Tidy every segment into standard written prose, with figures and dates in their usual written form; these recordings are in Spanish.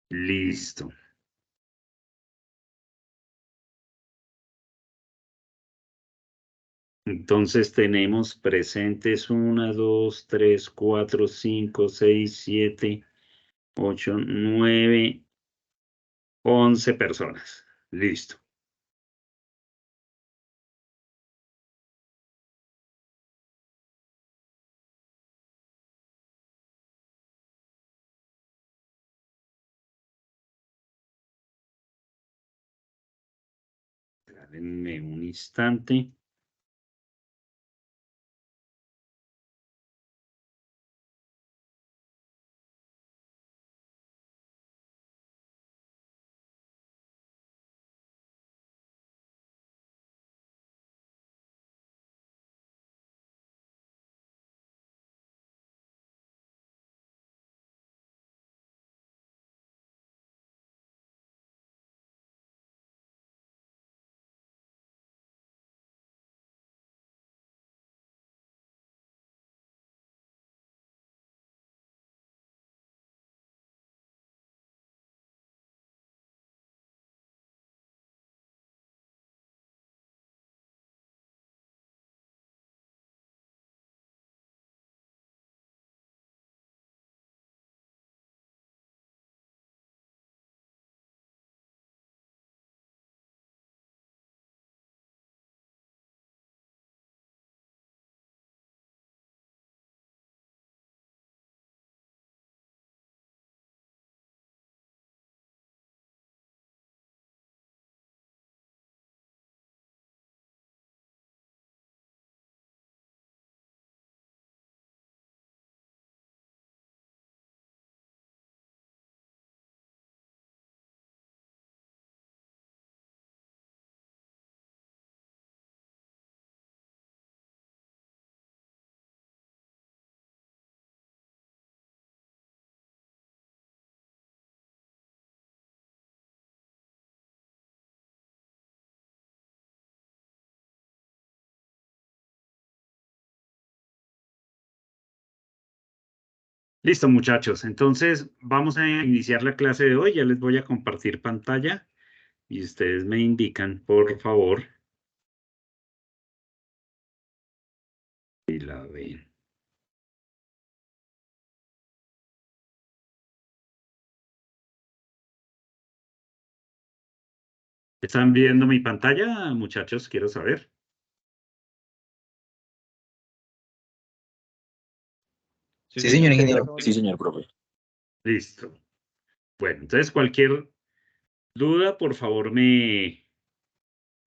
Listo. Entonces tenemos presentes 1, 2, 3, 4, 5, 6, 7, 8, 9, 11 personas. Listo. Denme un instante. Listo, muchachos. Entonces, vamos a iniciar la clase de hoy. Ya les voy a compartir pantalla y ustedes me indican, por favor, si la ven. ¿Están viendo mi pantalla, muchachos? Quiero saber. Sí, señor ingeniero. Sí, señor profe. Listo. Bueno, entonces cualquier duda, por favor, me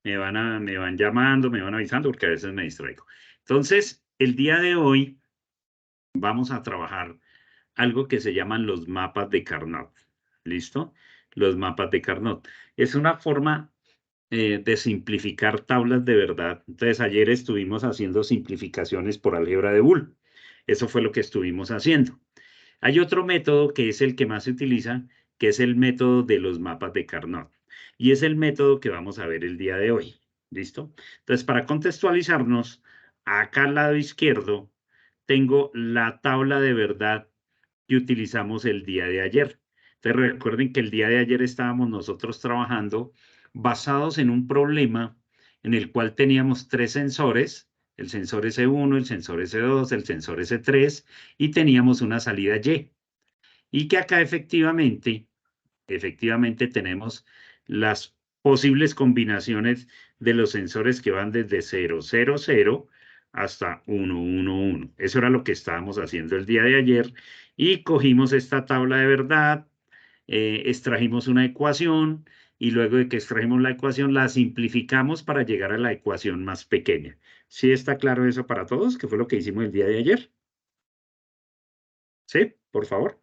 van llamando, me van avisando, porque a veces me distraigo. Entonces, el día de hoy vamos a trabajar algo que se llaman los mapas de Carnot. ¿Listo? Los mapas de Carnot. Es una forma de simplificar tablas de verdad. Entonces, ayer estuvimos haciendo simplificaciones por álgebra de Boole. Eso fue lo que estuvimos haciendo. Hay otro método que es el que más se utiliza, que es el método de los mapas de Carnot. Y es el método que vamos a ver el día de hoy. ¿Listo? Entonces, para contextualizarnos, acá al lado izquierdo tengo la tabla de verdad que utilizamos el día de ayer. Entonces, recuerden que el día de ayer estábamos nosotros trabajando basados en un problema en el cual teníamos tres sensores, el sensor S1, el sensor S2, el sensor S3, y teníamos una salida Y. Y que acá efectivamente tenemos las posibles combinaciones de los sensores que van desde 0, 0, 0 hasta 1, 1, 1. Eso era lo que estábamos haciendo el día de ayer y cogimos esta tabla de verdad, extrajimos una ecuación y luego de que extrajimos la ecuación la simplificamos para llegar a la ecuación más pequeña. ¿Sí está claro eso para todos? ¿Qué fue lo que hicimos el día de ayer? ¿Sí? Por favor.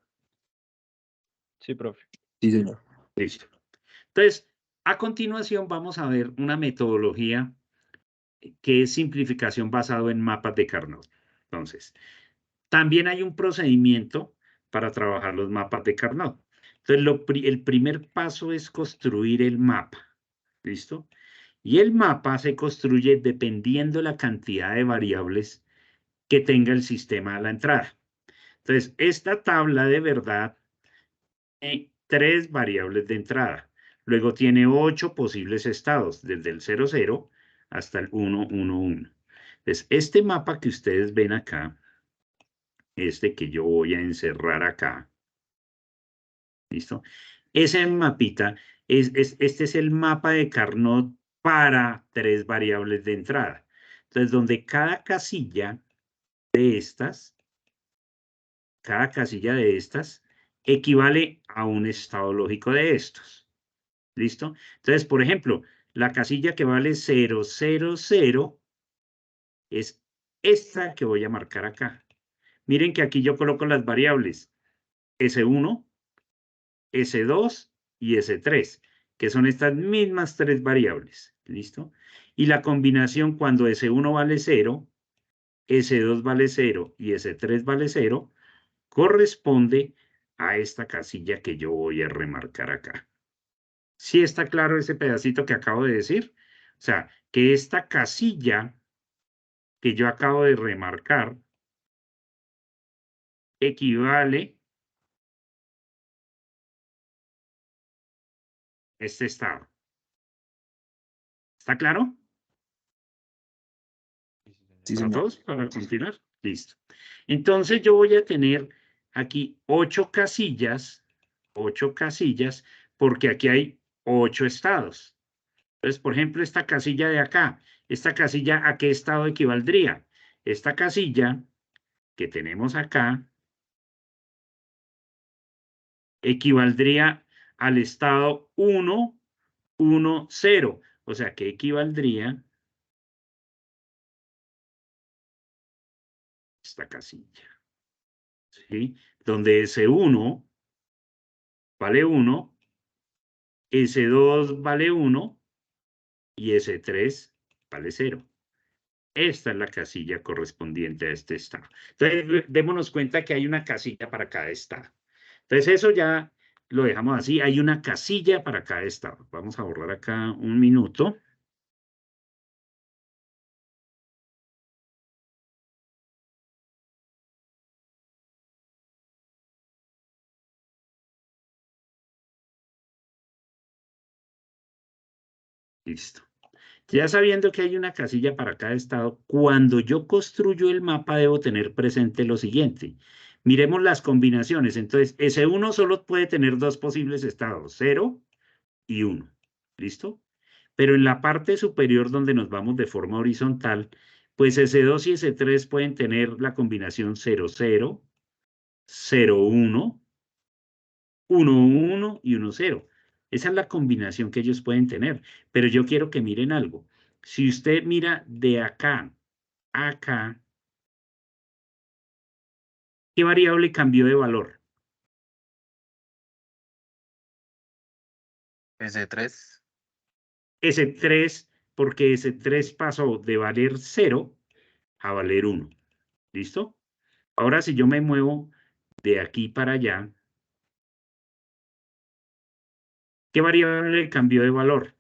Sí, profe. Sí, señor. Listo. Entonces, a continuación vamos a ver una metodología que es simplificación basado en mapas de Carnot. Entonces, también hay un procedimiento para trabajar los mapas de Carnot. Entonces, el primer paso es construir el mapa. ¿Listo? Y el mapa se construye dependiendo la cantidad de variables que tenga el sistema a la entrada. Entonces, esta tabla de verdad 3 variables de entrada. Luego tiene 8 posibles estados, desde el 0, 0 hasta el 1, 1, 1. Entonces, este mapa que ustedes ven acá, este que yo voy a encerrar acá, ¿listo? Ese mapita, este es el mapa de Carnot para 3 variables de entrada. Entonces, donde cada casilla de estas equivale a un estado lógico de estos. ¿Listo? Entonces, por ejemplo, la casilla que vale 0, 0, 0 es esta que voy a marcar acá. Miren que aquí yo coloco las variables S1, S2 y S3, que son estas mismas 3 variables. ¿Listo? Y la combinación cuando S1 vale 0, S2 vale 0 y S3 vale 0, corresponde a esta casilla que yo voy a remarcar acá. ¿Sí está claro ese pedacito que acabo de decir? O sea, que esta casilla que yo acabo de remarcar equivale a este estado. ¿Está claro? Sí, ¿Para señor. todos? ¿Para continuar? Listo. Entonces yo voy a tener aquí 8 casillas, porque aquí hay 8 estados. Entonces, por ejemplo, esta casilla de acá, esta casilla, ¿a qué estado equivaldría? Esta casilla que tenemos acá equivaldría al estado 1, 1, 0. O sea, que equivaldría esta casilla, ¿sí? Donde S1 vale 1, S2 vale 1 y S3 vale 0. Esta es la casilla correspondiente a este estado. Entonces, démonos cuenta que hay una casilla para cada estado. Entonces, eso ya lo dejamos así. Hay una casilla para cada estado. Vamos a borrar acá un minuto. Listo. Ya sabiendo que hay una casilla para cada estado, cuando yo construyo el mapa debo tener presente lo siguiente. Miremos las combinaciones. Entonces, S1 solo puede tener 2 posibles estados, 0 y 1. ¿Listo? Pero en la parte superior donde nos vamos de forma horizontal, pues S2 y S3 pueden tener la combinación 0, 0, 0, 1, 1, 1 y 1, 0. Esa es la combinación que ellos pueden tener. Pero yo quiero que miren algo. Si usted mira de acá a acá, ¿qué variable cambió de valor? S3. S3, porque S3 pasó de valer 0 a valer 1. ¿Listo? Ahora, si yo me muevo de aquí para allá, ¿qué variable cambió de valor?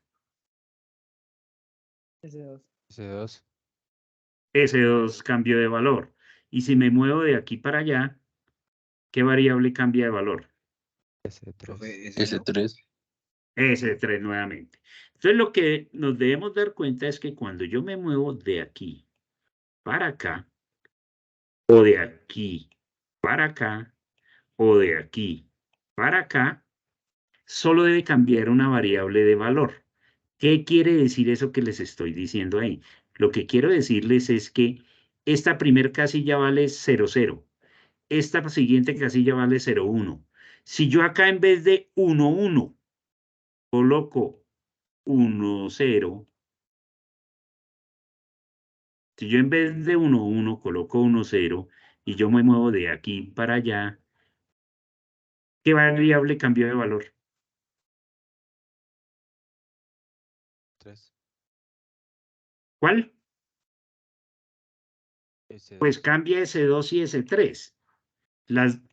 S2. S2. S2 cambió de valor. Y si me muevo de aquí para allá, ¿qué variable cambia de valor? S3. S3. S3 nuevamente. Entonces, lo que nos debemos dar cuenta es que cuando yo me muevo de aquí para acá, o de aquí para acá, o de aquí para acá, solo debe cambiar una variable de valor. ¿Qué quiere decir eso que les estoy diciendo ahí? Lo que quiero decirles es que esta primer casilla vale 0, 0. Esta siguiente casilla vale 0, 1. Si yo acá en vez de 1, 1 coloco 1, 0, si yo en vez de 1, 1 coloco 1, 0 y yo me muevo de aquí para allá, ¿qué variable cambió de valor? 3. ¿Cuál? S2. Pues cambia S2 y S3.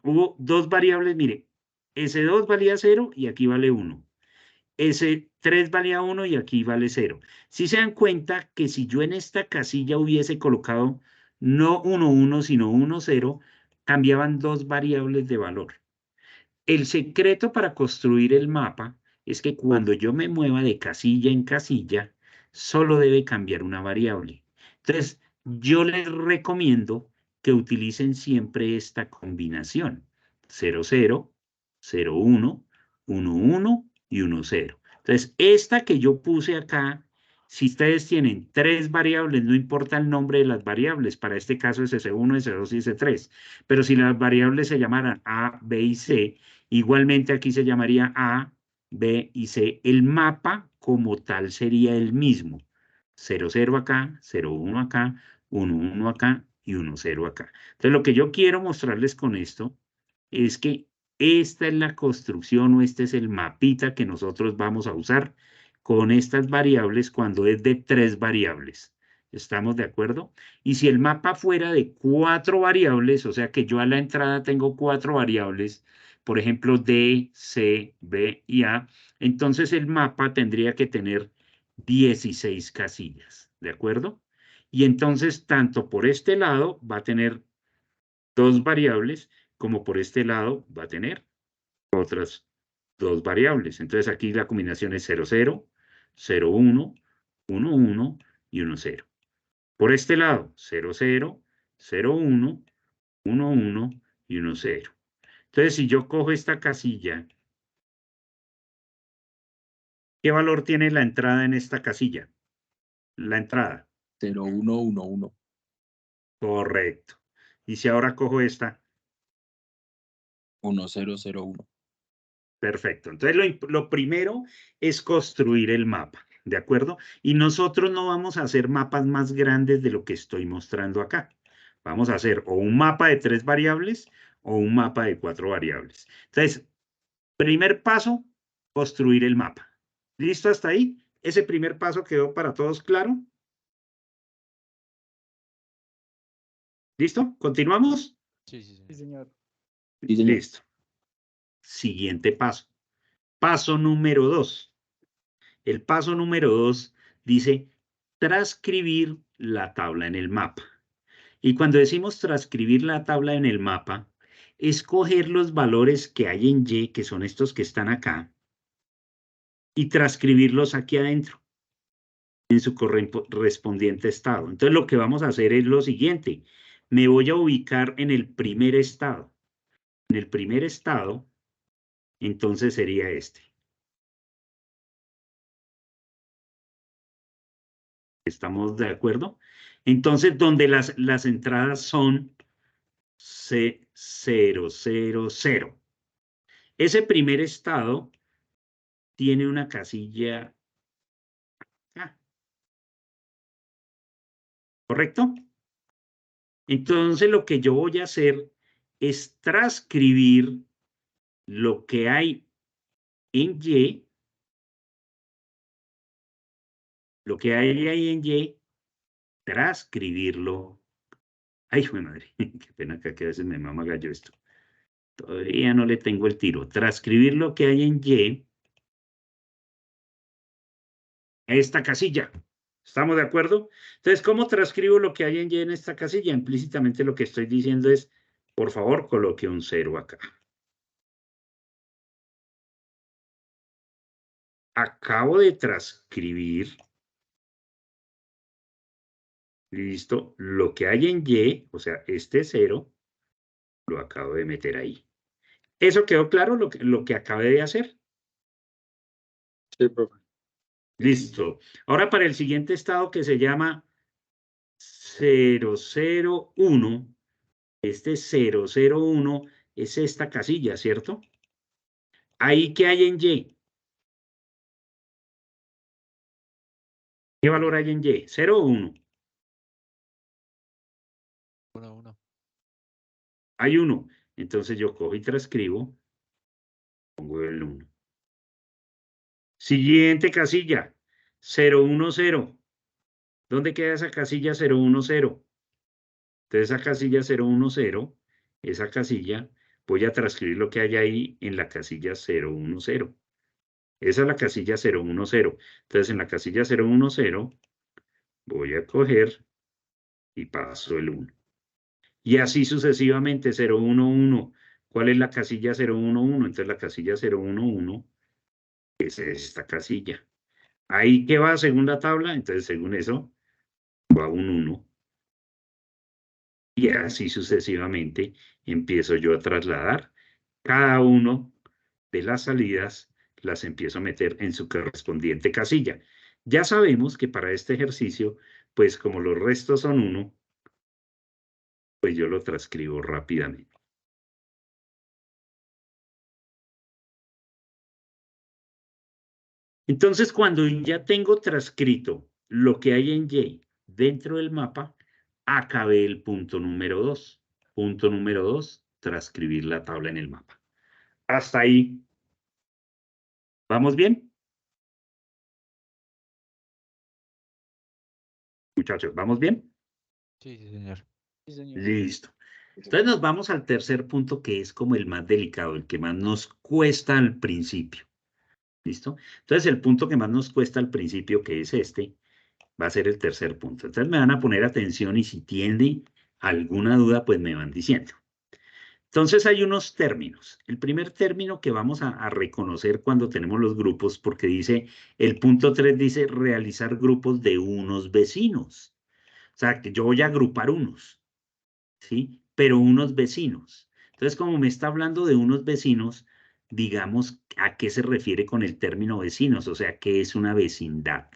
Hubo 2 variables, mire, S2 valía 0 y aquí vale 1. S3 valía 1 y aquí vale 0. Si se dan cuenta que si yo en esta casilla hubiese colocado no 1, 1, sino 1, 0, cambiaban 2 variables de valor. El secreto para construir el mapa es que cuando yo me mueva de casilla en casilla, solo debe cambiar una variable. Entonces, yo les recomiendo que utilicen siempre esta combinación: 0, 0, 0, 1, 1, 1 y 1, 0. Entonces, esta que yo puse acá, si ustedes tienen 3 variables, no importa el nombre de las variables, para este caso es S1, S2 y S3, pero si las variables se llamaran A, B y C, igualmente aquí se llamaría A, B y C. El mapa como tal sería el mismo: 0, 0 acá, 0, 1 acá, 1, 1 acá y 1, 0 acá. Entonces, lo que yo quiero mostrarles con esto es que esta es la construcción, o este es el mapita que nosotros vamos a usar con estas variables cuando es de 3 variables. ¿Estamos de acuerdo? Y si el mapa fuera de 4 variables, o sea que yo a la entrada tengo 4 variables, por ejemplo, D, C, B y A, entonces el mapa tendría que tener 16 casillas, ¿de acuerdo? Y entonces, tanto por este lado va a tener 2 variables, como por este lado va a tener otras 2 variables. Entonces aquí la combinación es 0, 0, 0, 1, 1, 1 y 1, 0. Por este lado, 0, 0, 0, 1, 1, 1 y 1, 0. Entonces, si yo cojo esta casilla, ¿qué valor tiene la entrada en esta casilla? La entrada. 0, 1, 1, 1. Correcto. Y si ahora cojo esta. 1, 0, 0, 1. Perfecto. Entonces, lo primero es construir el mapa, ¿de acuerdo? Y nosotros no vamos a hacer mapas más grandes de lo que estoy mostrando acá. Vamos a hacer o un mapa de 3 variables o un mapa de 4 variables. Entonces, primer paso, construir el mapa. ¿Listo hasta ahí? ¿Ese primer paso quedó para todos claro? ¿Listo? ¿Continuamos? Sí, Sí, señor. Sí, señor. Listo. Siguiente paso. Paso número 2. El paso número 2 dice transcribir la tabla en el mapa. Y cuando decimos transcribir la tabla en el mapa, es coger los valores que hay en Y, que son estos que están acá, y transcribirlos aquí adentro, en su correspondiente estado. Entonces, lo que vamos a hacer es lo siguiente: me voy a ubicar en el primer estado. En el primer estado, entonces sería este. ¿Estamos de acuerdo? Entonces, donde las entradas son C0, 0, 0. Ese primer estado tiene una casilla acá, ¿correcto? Entonces, lo que yo voy a hacer es transcribir lo que hay en Y, lo que hay ahí en Y, transcribirlo. Ay, hijo de madre, qué pena que a veces me mama gallo esto. Todavía no le tengo el tiro. Transcribir lo que hay en Y a esta casilla. ¿Estamos de acuerdo? Entonces, ¿cómo transcribo lo que hay en Y en esta casilla? Implícitamente lo que estoy diciendo es, por favor, coloque un 0 acá. Acabo de transcribir, listo, lo que hay en Y, o sea, este 0, lo acabo de meter ahí. ¿Eso quedó claro lo que acabé de hacer? Sí, profe. Listo. Ahora para el siguiente estado, que se llama 001, este 001 es esta casilla, ¿cierto? ¿Ahí qué hay en Y? ¿Qué valor hay en Y? 0 o 1. 1, 1. Hay 1. Entonces yo cojo y transcribo, pongo el 1. Siguiente casilla, 010. ¿Dónde queda esa casilla 010? Entonces esa casilla 010, esa casilla, voy a transcribir lo que hay ahí en la casilla 010. Esa es la casilla 010. Entonces en la casilla 010 voy a coger y paso el 1. Y así sucesivamente, 011, ¿Cuál es la casilla 011? Entonces la casilla 011 es esta casilla. ¿Ahí qué va según la tabla? Entonces según eso va un 1. Y así sucesivamente empiezo yo a trasladar cada uno de las salidas, las empiezo a meter en su correspondiente casilla. Ya sabemos que para este ejercicio, pues como los restos son 1, pues yo lo transcribo rápidamente. Entonces, cuando ya tengo transcrito lo que hay en Y dentro del mapa, acabé el punto número 2. Punto número 2, transcribir la tabla en el mapa. Hasta ahí. ¿Vamos bien? Muchachos, ¿vamos bien? Sí, sí, señor. Sí, señor. Listo. Entonces nos vamos al tercer punto, que es como el más delicado, el que más nos cuesta al principio. ¿Listo? Entonces el punto que más nos cuesta al principio, que es este, va a ser el tercer punto. Entonces me van a poner atención y si tienen alguna duda, pues me van diciendo. Entonces hay unos términos. El primer término que vamos a reconocer cuando tenemos los grupos, porque dice, el punto 3 dice realizar grupos de unos vecinos. O sea, que yo voy a agrupar unos, ¿sí? Pero unos vecinos. Entonces, como me está hablando de unos vecinos, digamos, ¿a qué se refiere con el término vecinos? O sea, ¿qué es una vecindad?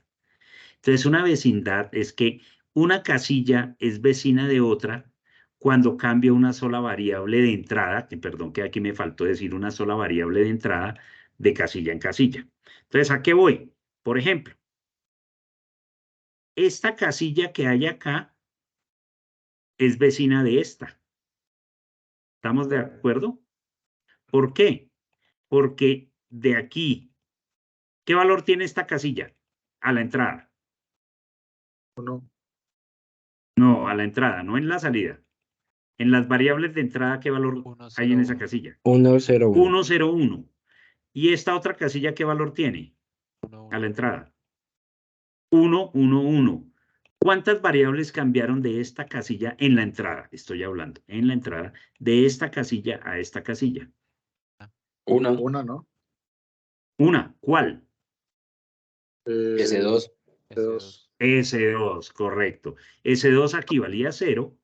Entonces, una vecindad es que una casilla es vecina de otra cuando cambia una sola variable de entrada, que perdón que aquí me faltó decir una sola variable de entrada de casilla en casilla. Entonces, ¿a qué voy? Por ejemplo, esta casilla que hay acá es vecina de esta. ¿Estamos de acuerdo? ¿Por qué? Porque de aquí, ¿qué valor tiene esta casilla? A la entrada. 1. No, a la entrada, no en la salida. En las variables de entrada, ¿qué valor 1, hay en 0, esa 1. casilla? 1, 0, 1. 1, 0, 1. ¿Y esta otra casilla qué valor tiene? 1, A la 1. entrada. 1, 1, 1. ¿Cuántas variables cambiaron de esta casilla en la entrada? Estoy hablando, en la entrada, de esta casilla a esta casilla. 1, 1, ¿no? Una. ¿Cuál? S2. S2. S2, correcto. S2 aquí valía 0.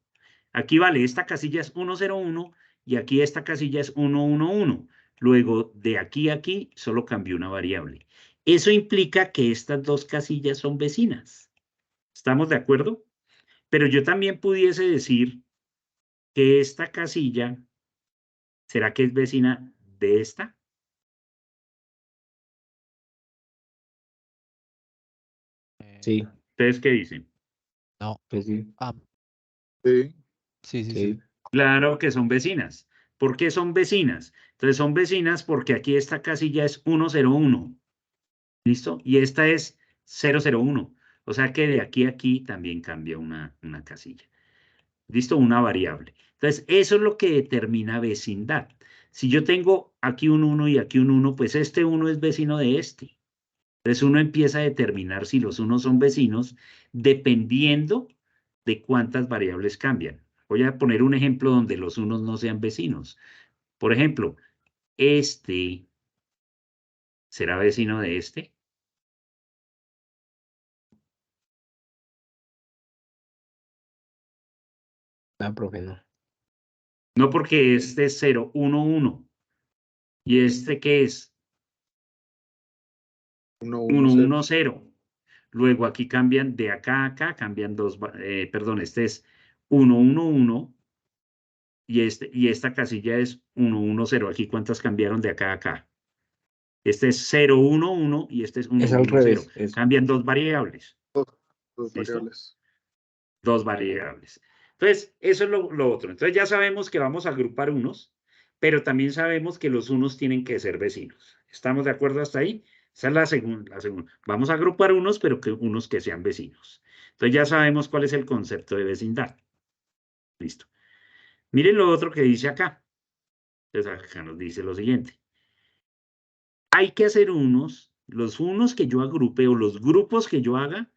Aquí vale, esta casilla es 1, 0, 1 y aquí esta casilla es 1, 1, 1. Luego, de aquí a aquí, solo cambió una variable. Eso implica que estas dos casillas son vecinas. ¿Estamos de acuerdo? Pero yo también pudiese decir que esta casilla, ¿será que es vecina de esta? Sí, ¿Ustedes qué dicen? No. pues sí. Ah, Sí. sí, sí, sí. Sí. Claro que son vecinas. ¿Por qué son vecinas? Entonces son vecinas porque aquí esta casilla es 1, 0, 1. ¿Listo? Y esta es 001. O sea que de aquí a aquí también cambia una casilla. ¿Listo? Una variable. Entonces, eso es lo que determina vecindad. Si yo tengo aquí un 1 y aquí un 1, pues este 1 es vecino de este. Entonces, uno empieza a determinar si los unos son vecinos dependiendo de cuántas variables cambian. Voy a poner un ejemplo donde los unos no sean vecinos. Por ejemplo, este será vecino de este. Ah, profe, no. No, porque este es 0, 1, 1. ¿Y este qué es? 1, 1, 1, 1, 0. Luego aquí cambian de acá a acá, cambian dos, perdón, este es 1, 1, 1. Y esta casilla es 1, 1, 0. Aquí, ¿cuántas cambiaron de acá a acá? Este es 0, 1, 1 y este es 1, Es al 1, 0. revés. Es Cambian dos variables. Dos ¿Listo? variables. Dos variables. Entonces, eso es lo otro. Entonces ya sabemos que vamos a agrupar unos, pero también sabemos que los unos tienen que ser vecinos. ¿Estamos de acuerdo hasta ahí? Esa es la segunda. Vamos a agrupar unos, pero que unos que sean vecinos. Entonces ya sabemos cuál es el concepto de vecindad. Listo. Miren lo otro que dice acá. Entonces acá nos dice lo siguiente. Hay que hacer unos, los unos que yo agrupe o los grupos que yo haga,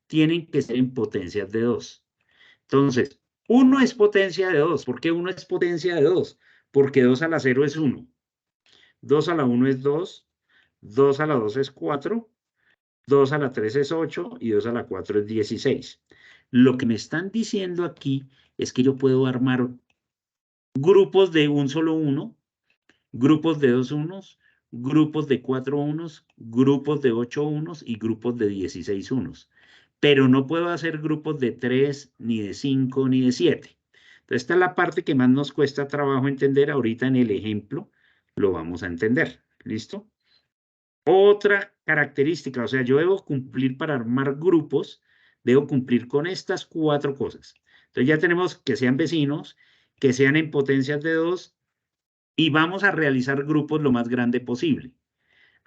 tienen que ser en potencias de 2. Entonces, 1 es potencia de 2. ¿Por qué 1 es potencia de 2? porque 2 a la 0 es 1. 2 a la 1 es 2. 2 a la 2 es 4. 2 a la 3 es 8 y 2 a la 4 es 16. Lo que me están diciendo aquí es que yo puedo armar grupos de un solo 1, grupos de 2 unos, grupos de 4 unos, grupos de 8 unos y grupos de 16 unos. Pero no puedo hacer grupos de 3, ni de 5, ni de 7. Entonces, esta es la parte que más nos cuesta trabajo entender. Ahorita en el ejemplo lo vamos a entender. ¿Listo? Otra característica, o sea, yo debo cumplir para armar grupos, debo cumplir con estas 4 cosas. Entonces ya tenemos que sean vecinos, que sean en potencias de 2 y vamos a realizar grupos lo más grande posible.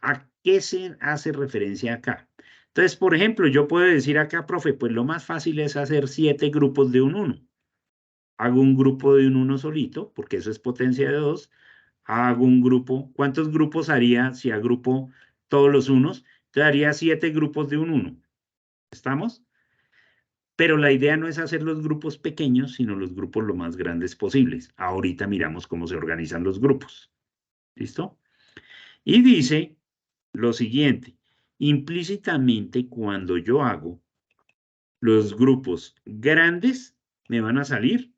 ¿A qué se hace referencia acá? Entonces, por ejemplo, yo puedo decir acá, profe, pues lo más fácil es hacer 7 grupos de un 1. Hago un grupo de un 1 solito, porque eso es potencia de 2. Hago un grupo. ¿Cuántos grupos haría si agrupo todos los unos? Te daría 7 grupos de un 1. ¿Estamos? Pero la idea no es hacer los grupos pequeños, sino los grupos lo más grandes posibles. Ahorita miramos cómo se organizan los grupos. ¿Listo? Y dice lo siguiente. Implícitamente, cuando yo hago los grupos grandes, me van a salir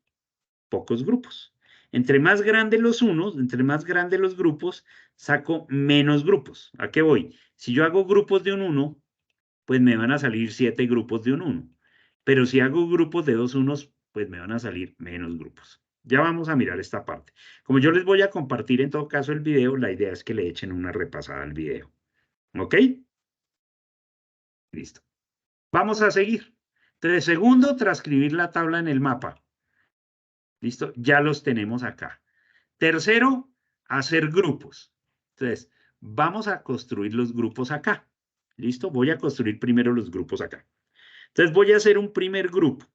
pocos grupos. Entre más grandes los unos, entre más grandes los grupos, saco menos grupos. ¿A qué voy? Si yo hago grupos de un 1, pues me van a salir 7 grupos de un 1. Pero si hago grupos de 2 unos, pues me van a salir menos grupos. Ya vamos a mirar esta parte. Como yo les voy a compartir en todo caso el video, la idea es que le echen una repasada al video. ¿Ok? Listo. Vamos a seguir. Entonces, segundo, transcribir la tabla en el mapa. ¿Listo? Ya los tenemos acá. Tercero, hacer grupos. Entonces, vamos a construir los grupos acá. ¿Listo? Voy a construir primero los grupos acá. Entonces, voy a hacer un primer grupo.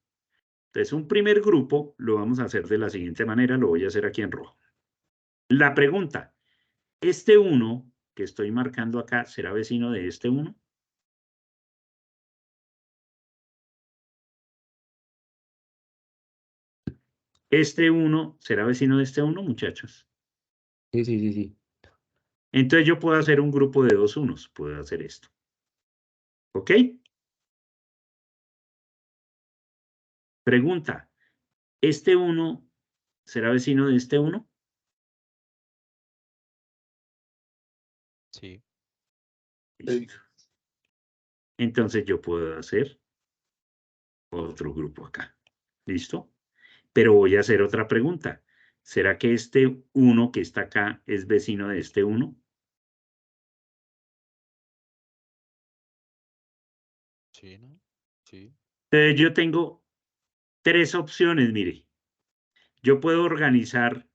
Entonces, un primer grupo lo vamos a hacer de la siguiente manera. Lo voy a hacer aquí en rojo. La pregunta, ¿este 1 que estoy marcando acá será vecino de este 1? ¿Este 1 será vecino de este 1, muchachos? Sí, sí, sí, sí. Entonces yo puedo hacer un grupo de 2 unos. Puedo hacer esto. ¿Ok? Pregunta, ¿este 1 será vecino de este 1? Sí. Listo. Entonces yo puedo hacer otro grupo acá. ¿Listo? Pero voy a hacer otra pregunta. ¿Será que este 1 que está acá es vecino de este 1? Sí, ¿no? Sí. Entonces yo tengo 3 opciones, mire. Yo puedo organizar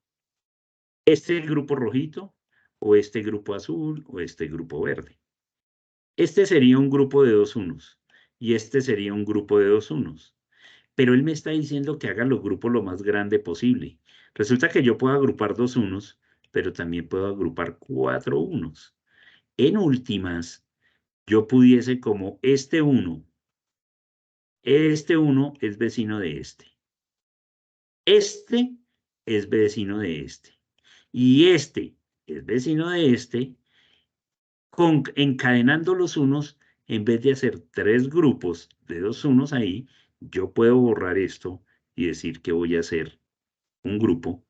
este grupo rojito, o este grupo azul, o este grupo verde. Este sería un grupo de 2 unos, y este sería un grupo de 2 unos. Pero él me está diciendo que haga los grupos lo más grande posible. Resulta que yo puedo agrupar 2 unos, pero también puedo agrupar 4 unos. En últimas, yo pudiese como este 1 es vecino de este. Este es vecino de este. Y este es vecino de este. Encadenando los unos, en vez de hacer 3 grupos de 2 unos ahí, yo puedo borrar esto y decir que voy a hacer un grupo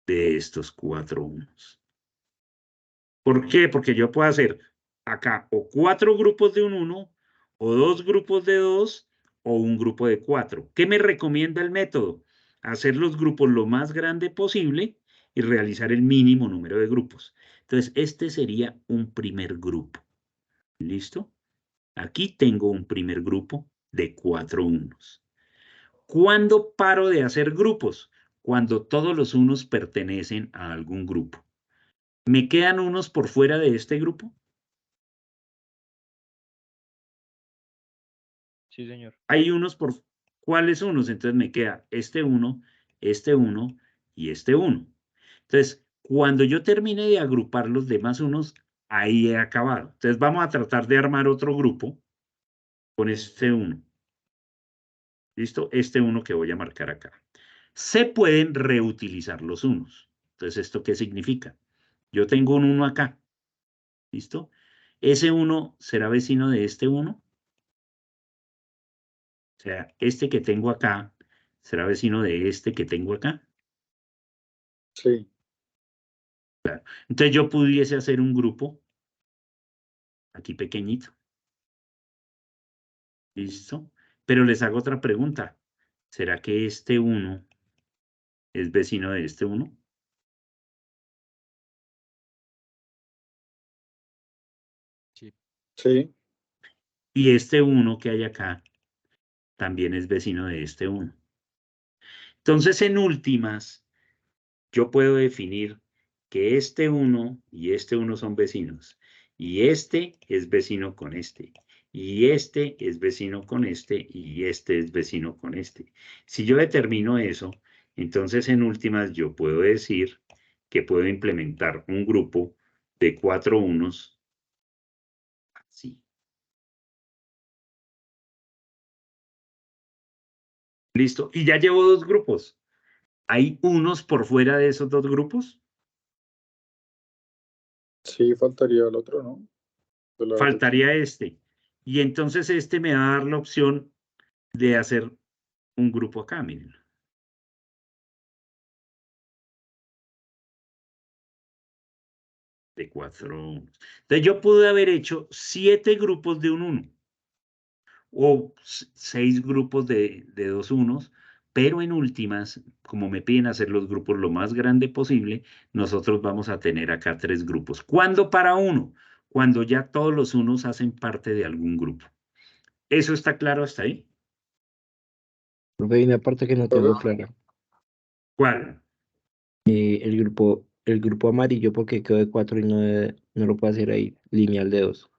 de estos 4 unos. ¿Por qué? Porque yo puedo hacer acá o 4 grupos de un 1, o 2 grupos de 2, o un grupo de 4. ¿Qué me recomienda el método? Hacer los grupos lo más grande posible y realizar el mínimo número de grupos. Entonces, este sería un primer grupo. ¿Listo? Aquí tengo un primer grupo de 4 unos. ¿Cuándo paro de hacer grupos? Cuando todos los unos pertenecen a algún grupo. ¿Me quedan unos por fuera de este grupo? Sí, señor. Hay unos por... ¿Cuáles unos? Entonces me queda este 1 y este 1. Entonces, cuando yo termine de agrupar los demás unos, ahí he acabado. Entonces vamos a tratar de armar otro grupo con este 1. ¿Listo? Este 1 que voy a marcar acá. se pueden reutilizar los unos. Entonces, ¿esto qué significa? Yo tengo un 1 acá. ¿Listo? Ese 1 será vecino de este 1. O sea, este que tengo acá será vecino de este que tengo acá. Sí. Entonces yo pudiese hacer un grupo aquí pequeñito. ¿Listo? Pero les hago otra pregunta. ¿Será que este 1 es vecino de este 1? Sí. Sí. Y este 1 que hay acá también es vecino de este 1. Entonces, en últimas, yo puedo definir que este 1 y este 1 son vecinos. Y este es vecino con este. Y este es vecino con este. Y este es vecino con este. Si yo determino eso, entonces en últimas yo puedo decir que puedo implementar un grupo de 4 unos así. Listo. Y ya llevo 2 grupos. ¿Hay unos por fuera de esos 2 grupos? Sí, faltaría el otro, ¿no? De la derecha. Faltaría este. Y entonces este me va a dar la opción de hacer un grupo acá, miren. De 4 unos. Entonces yo pude haber hecho 7 grupos de un 1 o 6 grupos de 2 unos, pero en últimas, como me piden hacer los grupos lo más grande posible, nosotros vamos a tener acá 3 grupos. ¿Cuándo para uno? Cuando ya todos los unos hacen parte de algún grupo. ¿Eso está claro hasta ahí? Profe, hay una parte que no tengo clara. ¿Cuál? El grupo amarillo, porque quedó de 4 y no lo puedo hacer ahí, lineal de 2.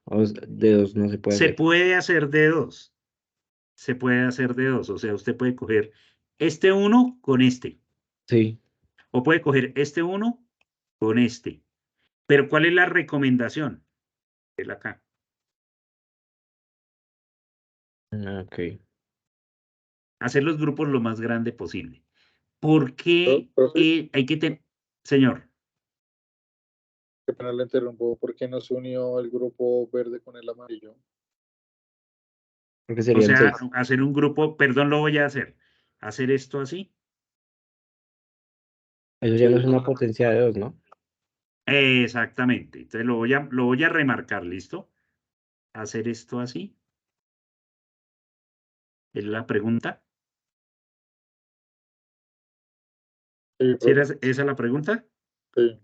De 2 no se puede Se hacer. puede hacer de 2. Se puede hacer de 2. O sea, usted puede coger este 1 con este. Sí. O puede coger este 1 con este. Pero ¿cuál es la recomendación? Es acá. Ok. Hacer los grupos lo más grande posible. ¿Por qué Profe, hay que tener... Señor. qué pena le interrumpo. ¿Por qué no se unió el grupo verde con el amarillo? Porque O serían sea, 6. hacer un grupo... Perdón, lo voy a hacer. Hacer esto así. Eso ya no Sí. es una potencia de 2, ¿no? Exactamente. Entonces lo voy a remarcar, ¿listo? Hacer esto así. Es la pregunta. Sí, ¿Si era profe. esa la pregunta? Sí.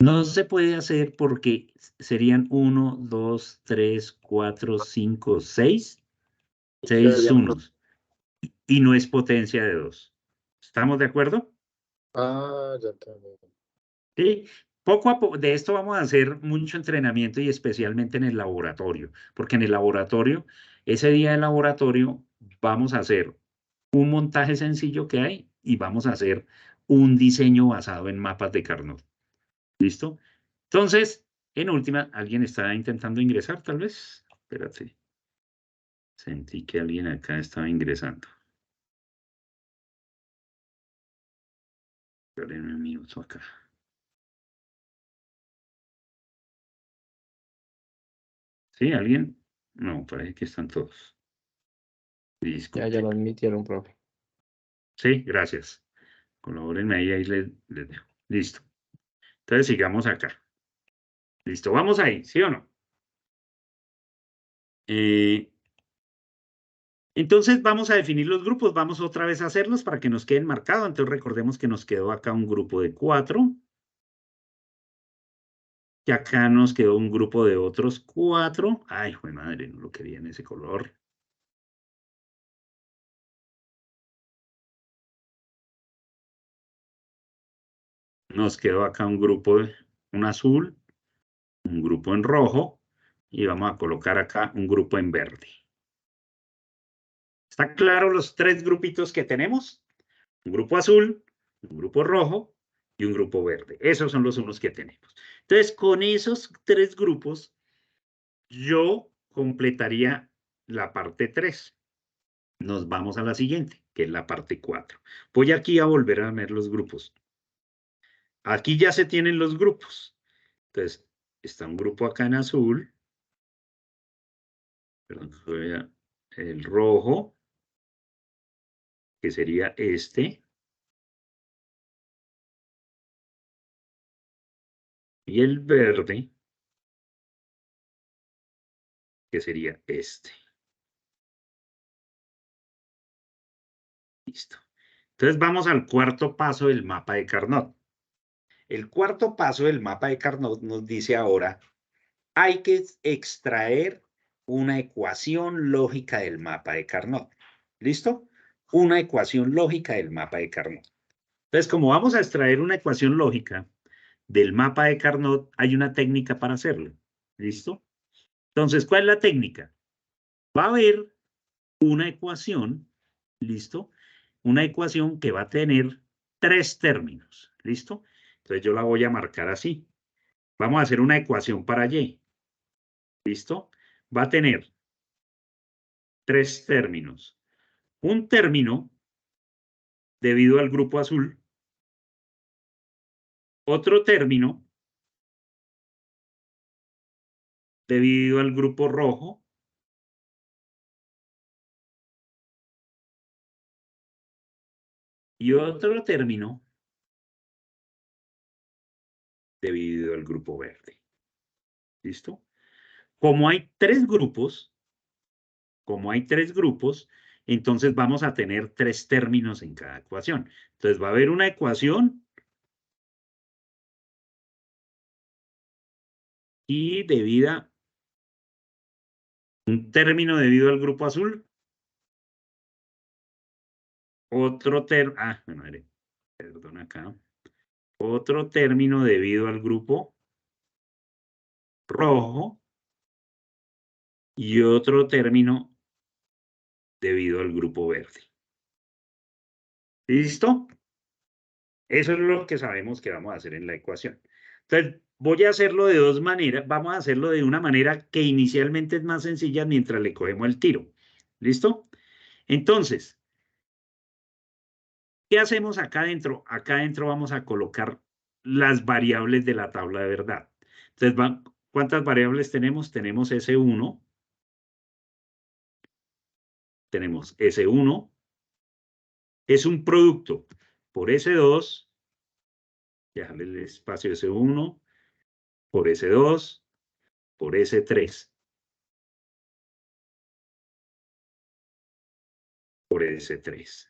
No se puede hacer porque serían 1, 2, 3, 4, 5, 6. Y 6 quedarían unos. Y no es potencia de 2. ¿Estamos de acuerdo? Ah, ya entendí. Sí. Poco a poco, de esto vamos a hacer mucho entrenamiento y especialmente en el laboratorio, porque en el laboratorio, ese día de laboratorio, vamos a hacer un montaje sencillo que hay y vamos a hacer un diseño basado en mapas de Carnot. ¿Listo? Entonces, en última, ¿alguien está intentando ingresar tal vez? Espérate. Sentí que alguien acá estaba ingresando. Espérenme un minuto acá. ¿Sí? ¿Alguien? No, parece que están todos. Ya lo Disculpen. admitieron, profe. Sí, gracias. Colabórenme ahí les dejo. Listo. Entonces sigamos acá. Listo, vamos ahí, ¿sí o no? Entonces vamos a definir los grupos, vamos otra vez a hacerlos para que nos queden marcados. Entonces recordemos que nos quedó acá un grupo de 4, que acá nos quedó un grupo de otros 4. Ay, joder madre, no lo quería en ese color. Nos quedó acá un grupo, un azul, un grupo en rojo, y vamos a colocar acá un grupo en verde. ¿Está claro los 3 grupitos que tenemos? Un grupo azul, un grupo rojo y un grupo verde. Esos son los unos que tenemos. Entonces, con esos 3 grupos, yo completaría la parte 3. nos vamos a la siguiente, que es la parte 4. Voy aquí a volver a ver los grupos. Aquí ya se tienen los grupos. Entonces, está un grupo acá en azul. Perdón, el rojo, que sería este. Y el verde, que sería este. Listo. Entonces vamos al cuarto paso del mapa de Carnot. El cuarto paso del mapa de Carnot nos dice ahora, hay que extraer una ecuación lógica del mapa de Carnot. ¿Listo? Una ecuación lógica del mapa de Carnot. Entonces, como vamos a extraer una ecuación lógica del mapa de Carnot, hay una técnica para hacerlo. ¿Listo? Entonces, ¿cuál es la técnica? Va a haber una ecuación, ¿listo? Una ecuación que va a tener 3 términos, ¿listo? Entonces yo la voy a marcar así. Vamos a hacer una ecuación para Y, ¿listo? Va a tener 3 términos. Un término debido al grupo azul, otro término debido al grupo rojo, y otro término debido al grupo verde. ¿Listo? Como hay 3 grupos, entonces vamos a tener 3 términos en cada ecuación. Entonces va a haber una ecuación y debida, un término debido al grupo azul, otro término, perdón acá, otro término debido al grupo rojo y otro término debido al grupo verde. ¿Listo? Eso es lo que sabemos que vamos a hacer en la ecuación. Entonces, voy a hacerlo de 2 maneras. Vamos a hacerlo de una manera que inicialmente es más sencilla mientras le cogemos el tiro. ¿Listo? Entonces, ¿qué hacemos acá adentro? Acá adentro vamos a colocar las variables de la tabla de verdad. Entonces, ¿cuántas variables tenemos? Tenemos S1, tenemos S1, es un producto por S2, dejarle el espacio S1, por S2, por S3, por S3.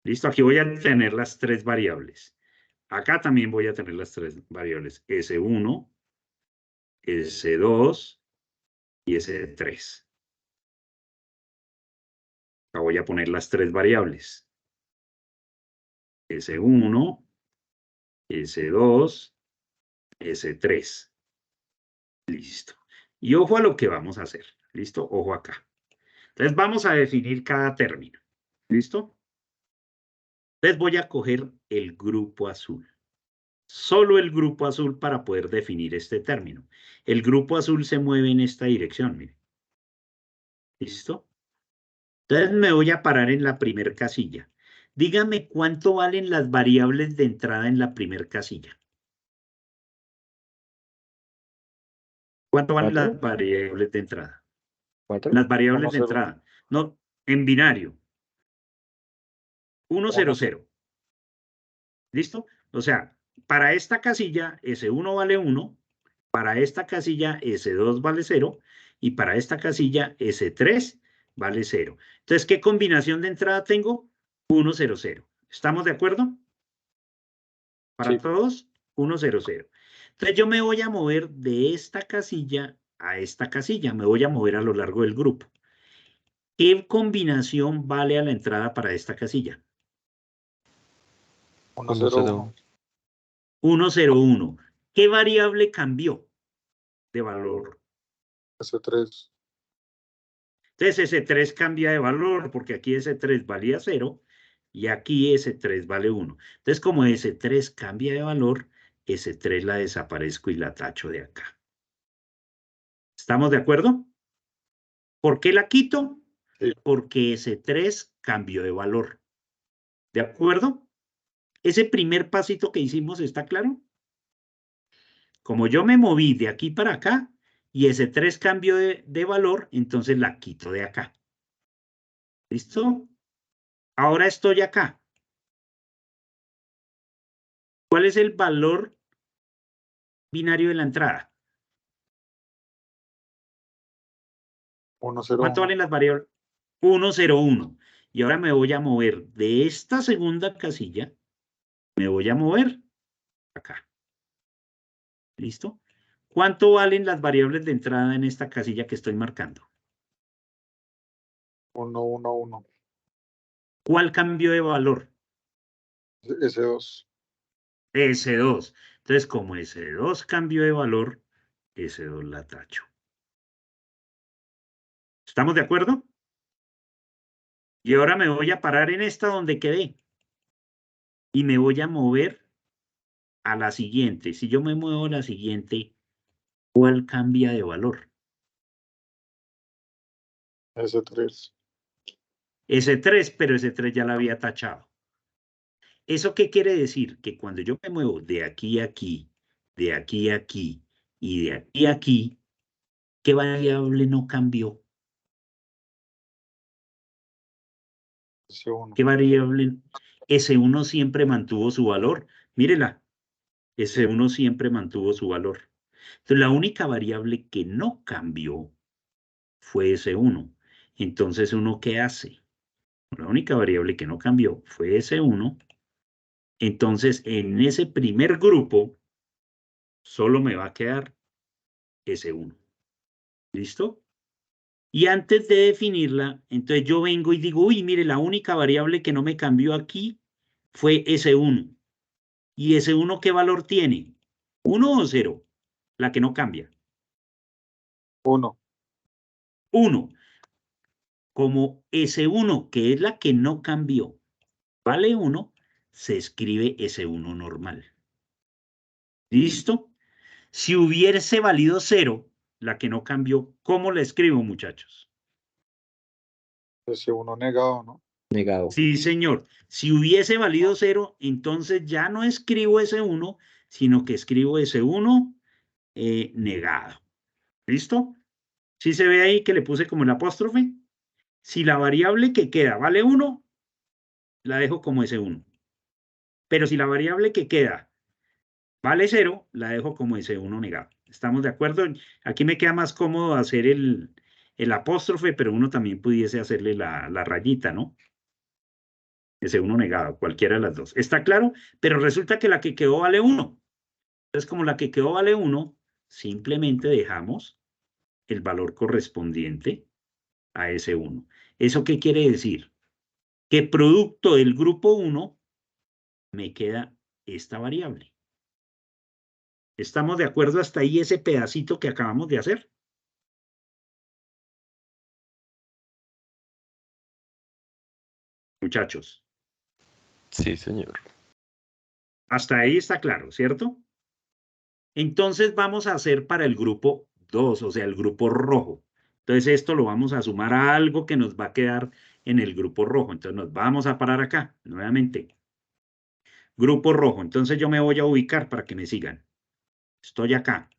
Listo, aquí voy a tener las 3 variables. Acá también voy a tener las 3 variables, S1, S2 y S3. Acá voy a poner las 3 variables. S1, S2, S3. Listo. Y ojo a lo que vamos a hacer. ¿Listo? Ojo acá. Entonces vamos a definir cada término. ¿Listo? Entonces voy a coger el grupo azul. Solo el grupo azul para poder definir este término. El grupo azul se mueve en esta dirección, miren. ¿Listo? Entonces me voy a parar en la primera casilla. Dígame cuánto valen las variables de entrada en la primera casilla. ¿Cuánto valen las 4, variables de entrada? 4. Las variables 1, de 0, entrada. No, en binario. 1, 0, 1, 0. ¿Listo? O sea, para esta casilla S1 vale 1, para esta casilla S2 vale 0 y para esta casilla S3 vale 0. Entonces, ¿qué combinación de entrada tengo? 1, 0, 0. ¿Estamos de acuerdo? Para sí, todos, 1, 0, 0. Entonces, yo me voy a mover de esta casilla a esta casilla. Me voy a mover a lo largo del grupo. ¿Qué combinación vale a la entrada para esta casilla? 1, 0, 1, 1, 0, 1. ¿Qué variable cambió de valor? S3, Entonces S3 cambia de valor porque aquí S3 valía 0 y aquí S3 vale 1. Entonces como S3 cambia de valor, S3 la desaparezco y la tacho de acá. ¿Estamos de acuerdo? ¿Por qué la quito? Sí. porque S3 cambió de valor. ¿De acuerdo? Ese primer pasito que hicimos, ¿está claro? Como yo me moví de aquí para acá y S3 cambió de valor, entonces la quito de acá. ¿Listo? Ahora estoy acá. ¿Cuál es el valor binario de la entrada? 1, 0, ¿Cuánto 1. valen las variables? 1, 0, 1. Y ahora me voy a mover de esta segunda casilla, me voy a mover acá. ¿Listo? ¿Cuánto valen las variables de entrada en esta casilla que estoy marcando? 1, 1, 1. ¿Cuál cambió de valor? S2. S2. Entonces, como S2 cambió de valor, S2 la tacho. ¿Estamos de acuerdo? Y ahora me voy a parar en esta donde quedé. Y me voy a mover a la siguiente. Si yo me muevo a la siguiente, ¿cuál cambia de valor? S3. S3, pero S3 ya la había tachado. ¿Eso qué quiere decir? Que cuando yo me muevo de aquí a aquí, de aquí a aquí y de aquí a aquí, ¿qué variable no cambió? S1. ¿Qué variable? S1 siempre mantuvo su valor. Mírela, S1 siempre mantuvo su valor. Entonces, la única variable que no cambió fue S1. Entonces, ¿uno qué hace? La única variable que no cambió fue S1. Entonces, en ese primer grupo, solo me va a quedar S1. ¿Listo? Y antes de definirla, entonces yo vengo y digo, uy, mire, la única variable que no me cambió aquí fue S1. ¿Y S1 qué valor tiene? ¿1 o 0? La que no cambia. 1. 1. Como S1, que es la que no cambió, vale 1, se escribe S1 normal. ¿Listo? Si hubiese valido 0, la que no cambió, ¿cómo la escribo, muchachos? S1 negado, ¿no? Negado. Sí, señor. Si hubiese valido 0, entonces ya no escribo S1, sino que escribo S1 negado. ¿Listo? ¿Sí se ve ahí que le puse como el apóstrofe? Si la variable que queda vale 1, la dejo como S1. Pero si la variable que queda vale 0, la dejo como S1 negado. ¿Estamos de acuerdo? Aquí me queda más cómodo hacer el apóstrofe, pero uno también pudiese hacerle la rayita, ¿no? S1 negado, cualquiera de las dos. ¿Está claro? Pero resulta que la que quedó vale 1. Entonces, como la que quedó vale 1, simplemente dejamos el valor correspondiente a ese 1. ¿Eso qué quiere decir? Que producto del grupo 1 me queda esta variable. ¿Estamos de acuerdo hasta ahí ese pedacito que acabamos de hacer? Muchachos, Sí, señor. hasta ahí está claro, ¿cierto? Entonces vamos a hacer para el grupo 2, o sea, el grupo rojo. Entonces esto lo vamos a sumar a algo que nos va a quedar en el grupo rojo. Entonces nos vamos a parar acá, nuevamente. Grupo rojo. Entonces yo me voy a ubicar para que me sigan. Estoy acá.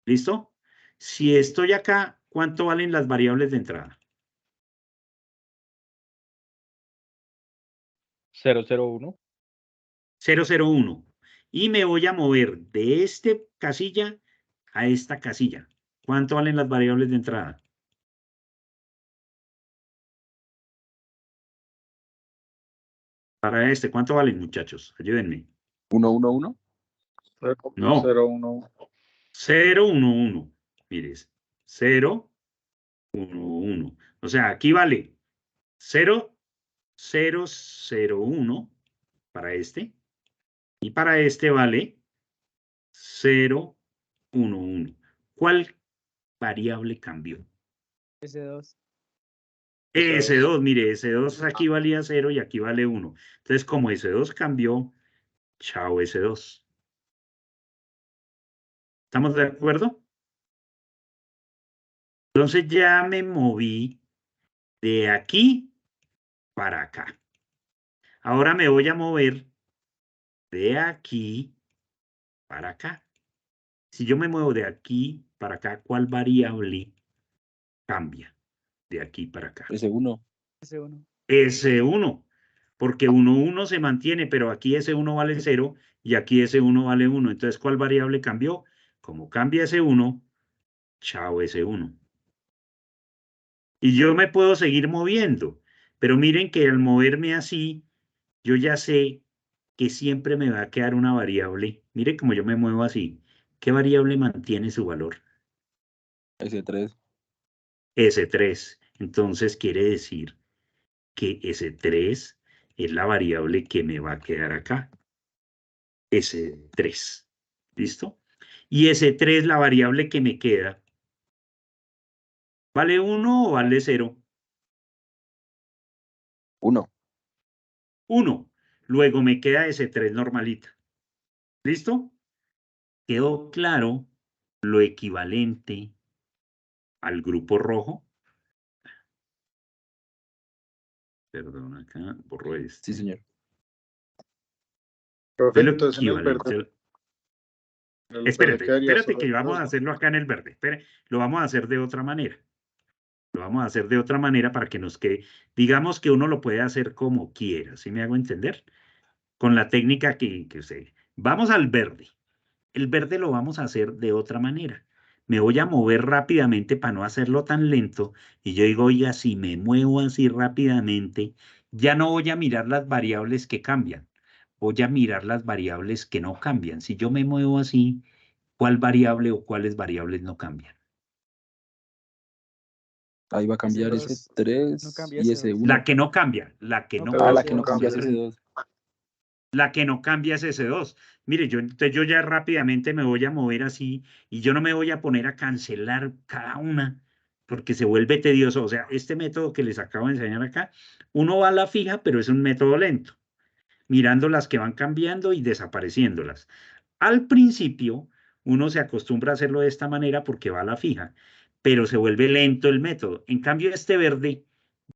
¿Listo? Si estoy acá, ¿cuánto valen las variables de entrada? 001. 001. Y me voy a mover de este casilla a esta casilla. ¿Cuánto valen las variables de entrada? Para este, ¿cuánto valen, muchachos? Ayúdenme. 1, 1, 1. No. 0, 1. 0, 1, 1. Mires. 0, 1, 1. O sea, aquí vale 0, 0, 0, 1 para este. Y para este vale 0, 1, 1. ¿Cuál variable cambió? S2. S2, mire, S2 aquí valía 0 y aquí vale 1. Entonces, como S2 cambió, chao S2. ¿Estamos de acuerdo? Entonces ya me moví de aquí para acá. Ahora me voy a mover de aquí para acá. Si yo me muevo de aquí para acá, ¿cuál variable cambia de aquí para acá? S1. S1. S1, porque 1, 1 se mantiene, pero aquí S1 vale 0 y aquí S1 vale 1. Entonces, ¿cuál variable cambió? Como cambia S1, chao S1. Y yo me puedo seguir moviendo, pero miren que al moverme así, yo ya sé que siempre me va a quedar una variable. Mire cómo yo me muevo así. ¿Qué variable mantiene su valor? S3. S3. Entonces quiere decir que S3 es la variable que me va a quedar acá. S3. ¿Listo? Y S3, la variable que me queda, ¿vale 1 o vale 0? 1. 1. Luego me queda S3 normalita. ¿Listo? ¿Quedó claro lo equivalente al grupo rojo? Perdón, acá borro Sí, este. señor. Profe, Es lo entonces en el verde, equivalente. Espérate Espérate solo que vamos a S2, ¿no? hacerlo acá en el verde. Espere, lo vamos a hacer de otra manera. Lo vamos a hacer de otra manera para que nos quede. Digamos que uno lo puede hacer como quiera, ¿sí me hago entender? Con la técnica que usted. Vamos al verde. El verde lo vamos a hacer de otra manera. Me voy a mover rápidamente para no hacerlo tan lento. Y yo digo, oiga, si me muevo así rápidamente, ya no voy a mirar las variables que cambian. Voy a mirar las variables que no cambian. Si yo me muevo así, ¿cuál variable o cuáles variables no cambian? Ahí va a cambiar S2. S3 No cambia y S2. S1. La que no cambia, la que No no cambia La cambia. que no cambia es S2. S2. La que no cambia es S2. Mire, entonces yo ya rápidamente me voy a mover así y yo no me voy a poner a cancelar cada una porque se vuelve tedioso. O sea, este método que les acabo de enseñar acá, uno va a la fija, pero es un método lento, mirando las que van cambiando y desapareciéndolas. Al principio, uno se acostumbra a hacerlo de esta manera porque va a la fija, pero se vuelve lento el método. En cambio, este verde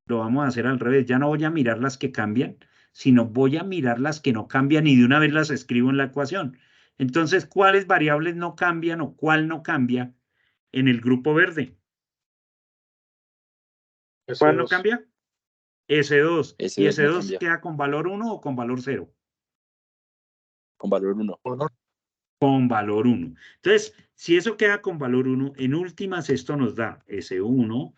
lo vamos a hacer al revés. Ya no voy a mirar las que cambian, sino voy a mirar las que no cambian y de una vez las escribo en la ecuación. Entonces, ¿cuáles variables no cambian o cuál no cambia en el grupo verde? ¿Cuál no S2. cambia? S2. ¿Y S2 no S2 cambia. queda con valor 1 o con valor 0? Con valor 1. Bueno, Con valor 1. Entonces, si eso queda con valor 1, en últimas esto nos da S1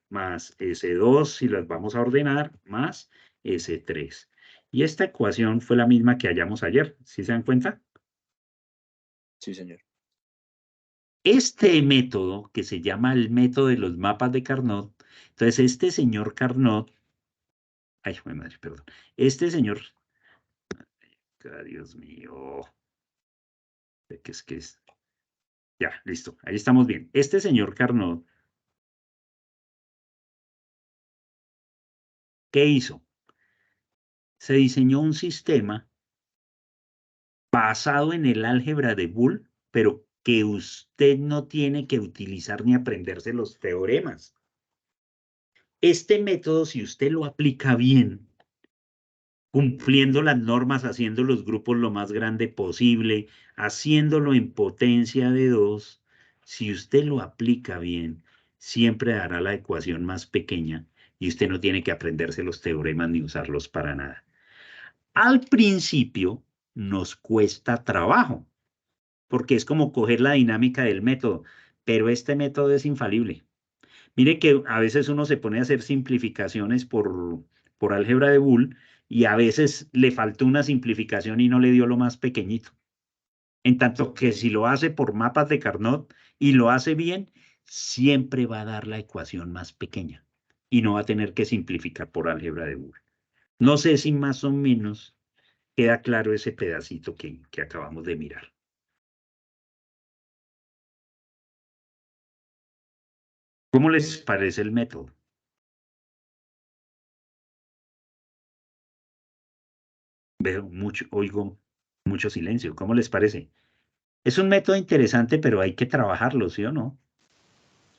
más S2, si las vamos a ordenar, más S3. Y esta ecuación fue la misma que hallamos ayer, ¿sí se dan cuenta? Sí, señor. Este método, que se llama el método de los mapas de Carnot, entonces este señor Carnot, ay, mi madre, perdón, este señor, Dios mío, ¿qué es? Ya, listo, ahí estamos bien. Este señor Carnot, ¿qué hizo? Se diseñó un sistema basado en el álgebra de Boole, pero que usted no tiene que utilizar ni aprenderse los teoremas. Este método, si usted lo aplica bien, cumpliendo las normas, haciendo los grupos lo más grande posible, haciéndolo en potencia de 2, si usted lo aplica bien, siempre dará la ecuación más pequeña y usted no tiene que aprenderse los teoremas ni usarlos para nada. Al principio nos cuesta trabajo, porque es como coger la dinámica del método, pero este método es infalible. Mire que a veces uno se pone a hacer simplificaciones por álgebra de Boole y a veces le faltó una simplificación y no le dio lo más pequeñito. En tanto que si lo hace por mapas de Carnot y lo hace bien, siempre va a dar la ecuación más pequeña y no va a tener que simplificar por álgebra de Boole. No sé si más o menos queda claro ese pedacito que acabamos de mirar. ¿Cómo les parece el método? Oigo mucho silencio. ¿Cómo les parece? Es un método interesante, pero hay que trabajarlo, ¿sí o no?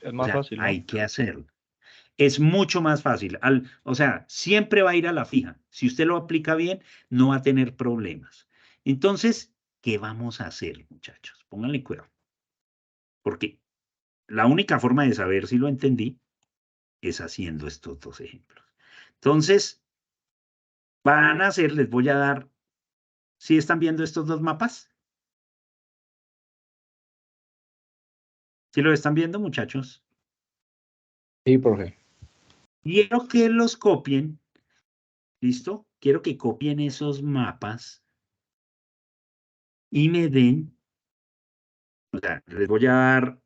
Es O más sea, fácil, ¿no? hay que hacerlo. Es mucho más fácil. O sea, siempre va a ir a la fija. Si usted lo aplica bien, no va a tener problemas. Entonces, ¿qué vamos a hacer, muchachos? Pónganle cuidado. Porque la única forma de saber si lo entendí es haciendo estos dos ejemplos. Entonces, van a hacer, les voy a dar, ¿sí están viendo estos dos mapas? ¿Sí lo están viendo, muchachos? Sí, profe. Quiero que los copien. ¿Listo? Quiero que copien esos mapas y me den, o sea, les voy a dar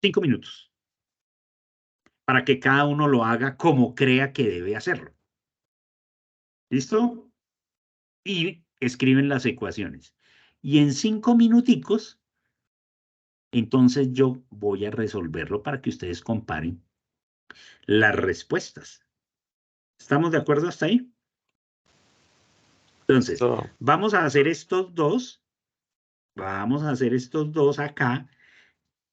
5 minutos para que cada uno lo haga como crea que debe hacerlo. ¿Listo? Y escriben las ecuaciones. Y en 5 minuticos, entonces yo voy a resolverlo para que ustedes comparen las respuestas. ¿Estamos de acuerdo hasta ahí? Entonces, vamos a hacer estos dos. Vamos a hacer estos dos acá.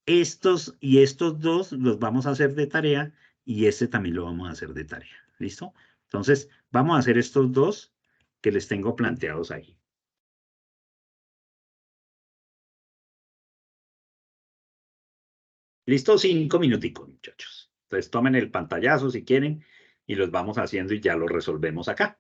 Estos y estos dos los vamos a hacer de tarea y este también lo vamos a hacer de tarea. ¿Listo? Entonces, vamos a hacer estos dos que les tengo planteados ahí. ¿Listo? 5 minuticos, muchachos. Entonces, tomen el pantallazo si quieren y los vamos haciendo y ya los resolvemos acá.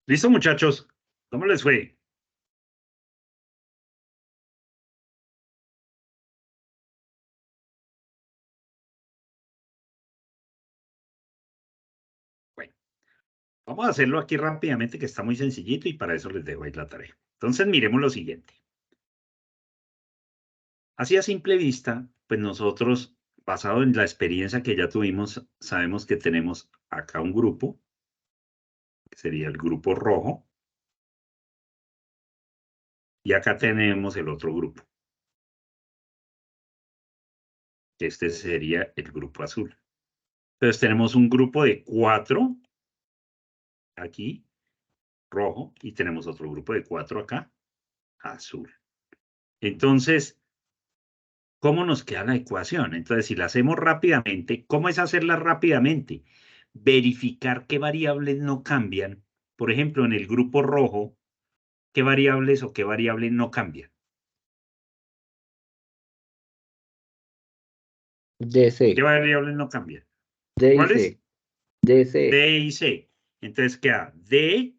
¿Listo, muchachos? ¿Cómo les fue? Bueno, vamos a hacerlo aquí rápidamente, que está muy sencillito y para eso les dejo ahí la tarea. Entonces, miremos lo siguiente. Así a simple vista, pues nosotros, basado en la experiencia que ya tuvimos, sabemos que tenemos acá un grupo, que sería el grupo rojo, y acá tenemos el otro grupo, que este sería el grupo azul. Entonces tenemos un grupo de 4 aquí, rojo, y tenemos otro grupo de 4 acá, azul. Entonces, ¿cómo nos queda la ecuación? Entonces, si la hacemos rápidamente, ¿cómo es hacerla rápidamente? Verificar qué variables no cambian. Por ejemplo, en el grupo rojo, ¿qué variables o qué variables no cambian? DC. ¿Qué variables no cambian? D y ¿Cuáles? C. DC. D y C. Entonces queda D,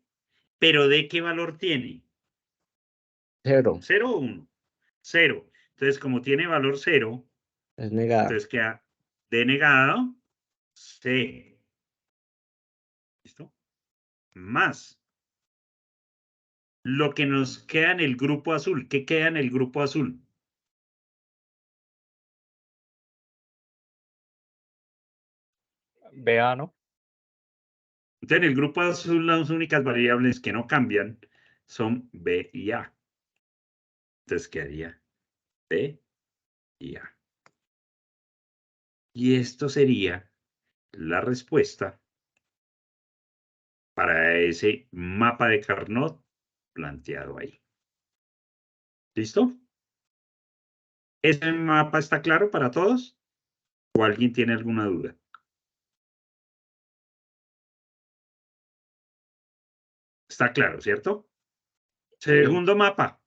pero ¿D qué valor tiene? 0. 0 o 1. 0. Entonces, como tiene valor 0, Es negada. entonces queda D negado, C. ¿Listo? Más lo que nos queda en el grupo azul. ¿Qué queda en el grupo azul? BA, ¿no? Entonces, en el grupo azul, las únicas variables que no cambian son B y A. Entonces, quedaría B y A. Y esto sería la respuesta para ese mapa de Carnot planteado ahí. ¿Listo? ¿Ese mapa está claro para todos? ¿O alguien tiene alguna duda? Está claro, ¿cierto? Segundo mapa.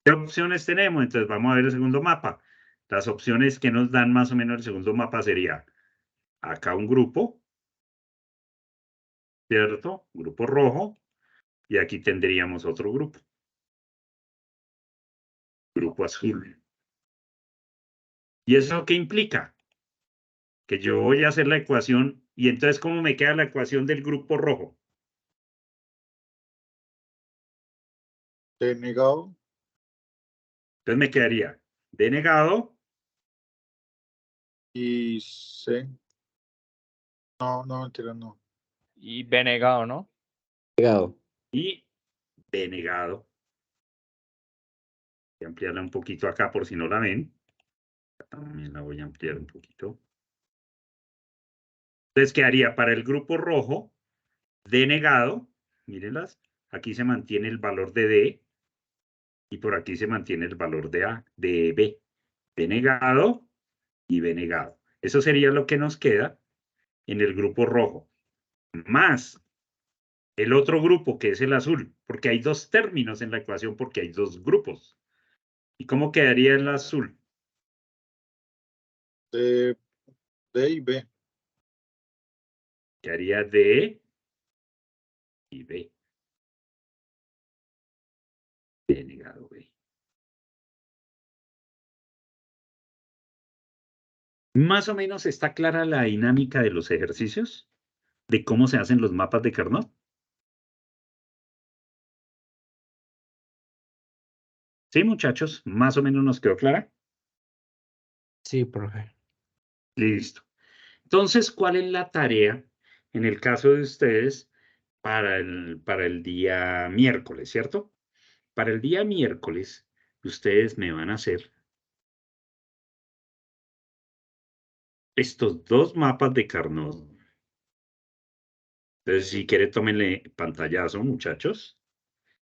¿Qué opciones tenemos? Entonces vamos a ver el segundo mapa. Las opciones que nos dan más o menos el segundo mapa sería acá un grupo, ¿cierto? Grupo rojo. Y aquí tendríamos otro grupo. Grupo azul. ¿Y eso qué implica? Que yo voy a hacer la ecuación. Y entonces, ¿cómo me queda la ecuación del grupo rojo? D negado Entonces me quedaría D negado. y C. No, mentira, no. Y B negado, ¿no? Pegado. Y B negado. Voy a ampliarla un poquito acá por si no la ven. También la voy a ampliar un poquito. Entonces quedaría para el grupo rojo D negado. Mírenlas. Aquí se mantiene el valor de D. Y por aquí se mantiene el valor de A, de B. B negado y B negado. Eso sería lo que nos queda en el grupo rojo. Más el otro grupo que es el azul. Porque hay dos términos en la ecuación porque hay dos grupos. ¿Y cómo quedaría el azul? D y B. Quedaría D y B. B negado B. Más o menos está clara la dinámica de los ejercicios, de cómo se hacen los mapas de Carnot. Sí, muchachos, más o menos nos quedó clara. Sí, profe. Listo. Entonces, ¿cuál es la tarea en el caso de ustedes para el día miércoles, cierto? Para el día miércoles, ustedes me van a hacer estos dos mapas de Carnot. Entonces, si quieren, tómenle pantallazo, muchachos.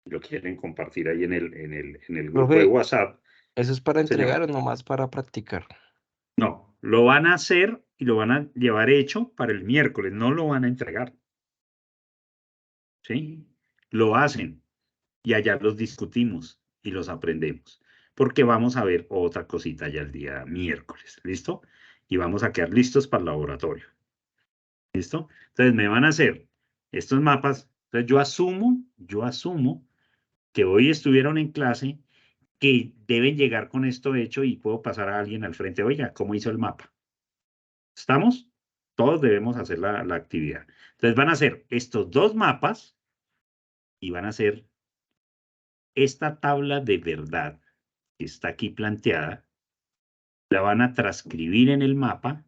Si lo quieren compartir ahí en el grupo de Profe, WhatsApp. ¿eso es para Señor. entregar o nomás para practicar? No, lo van a hacer y lo van a llevar hecho para el miércoles, no lo van a entregar. ¿Sí? Lo hacen y allá los discutimos y los aprendemos, porque vamos a ver otra cosita ya el día miércoles, ¿listo? Y vamos a quedar listos para el laboratorio, ¿listo? Entonces me van a hacer estos mapas. Entonces yo asumo que hoy estuvieron en clase, que deben llegar con esto hecho y puedo pasar a alguien al frente. Oiga, ¿cómo hizo el mapa? ¿Estamos? Todos debemos hacer la actividad. Entonces van a hacer estos dos mapas y van a hacer esta tabla de verdad que está aquí planteada. La van a transcribir en el mapa,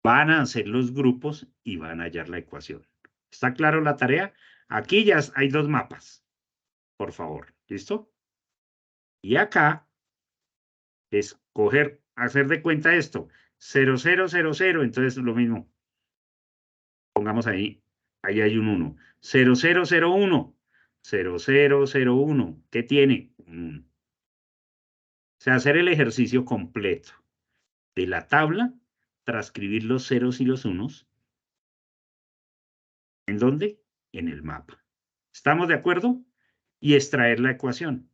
van a hacer los grupos y van a hallar la ecuación. ¿Está claro la tarea? Aquí ya hay dos mapas, por favor. ¿Listo? Y acá es coger, hacer de cuenta esto. 0, 0, 0, 0. Entonces lo mismo. Pongamos ahí hay un 1. 0, 0, 0, 1. 0, 0, 0, 1. ¿Qué tiene? O sea, hacer el ejercicio completo de la tabla, transcribir los ceros y los unos. ¿En dónde? En el mapa. ¿Estamos de acuerdo? Y extraer la ecuación.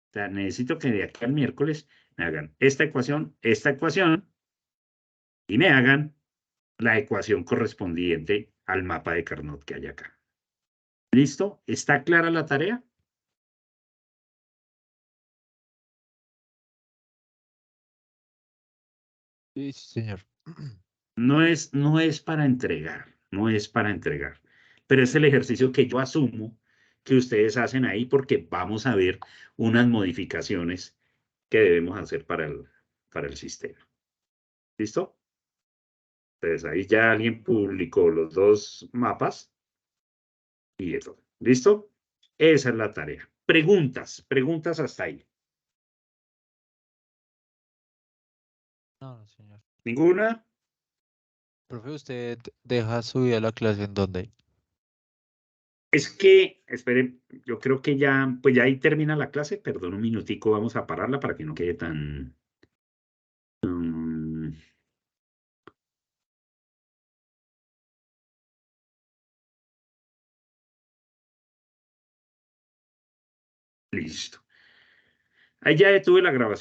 O sea, necesito que de aquí al miércoles me hagan esta ecuación, y me hagan la ecuación correspondiente al mapa de Carnot que hay acá. ¿Listo? ¿Está clara la tarea? Sí, señor. No es para entregar, no es para entregar, pero es el ejercicio que yo asumo que ustedes hacen ahí porque vamos a ver unas modificaciones que debemos hacer para el sistema. ¿Listo? Entonces ahí ya alguien publicó los dos mapas y eso. ¿Listo? Esa es la tarea. Preguntas hasta ahí. No, señor. ¿Ninguna? Profe, ¿usted deja subir a la clase en dónde? Es que, espere, yo creo que ya, pues ya ahí termina la clase. Perdón un minutico, vamos a pararla para que no quede tan... Listo. Ahí ya detuve la grabación.